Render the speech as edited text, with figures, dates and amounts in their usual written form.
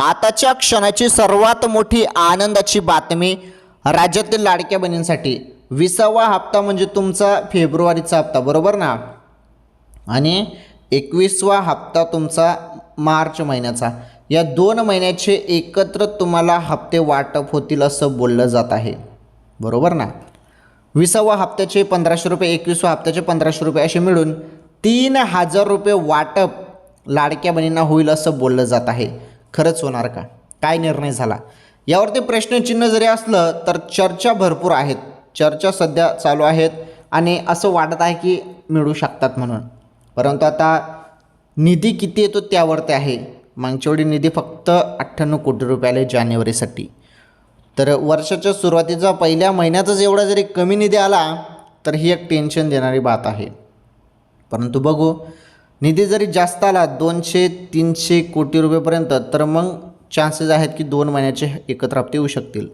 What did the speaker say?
आताच्या क्षणाची सर्वात मोठी आनंदाची बातमी राज्यातील लाडक्या बहिणींसाठी 20वा हप्ता म्हणजे तुमचा फेब्रुवारीचा हप्ता, बरोबर ना, आणि 21वा हप्ता तुमचा मार्च महिन्याचा. या 2 महिन्याचे एकत्र तुम्हाला हप्ते वाटप होतील असं बोललं जात आहे, बरोबर ना. 20वा हप्त्याचे 1500 रुपये, 21वा हप्त्याचे 1500 रुपये असे मिळून 3000 रुपये वाटप लाडक्या बहिणींना होईल असं बोललं जात आहे. खरंच होणार का? काय निर्णय झाला यावरती प्रश्नचिन्ह जरी असलं तर चर्चा भरपूर आहेत, चर्चा सध्या चालू आहेत आणि असं वाटत आहे की मिळू शकतात म्हणून. परंतु आता निधी किती येतो त्यावरती आहे. मागच्या वेळी निधी फक्त 98 कोटी रुपये आले जानेवारीसाठी. तर वर्षाच्या सुरुवातीचा पहिल्या महिन्यातच एवढा जरी कमी निधी आला तर ही एक टेन्शन देणारी बात आहे. परंतु बघू, निधी जरी जास्त आला 200-300 कोटी रुपयेपर्यंत तर मग चान्सेस आहेत की 2 महिन्याचे एकत्र हप्ते येऊ शकतील.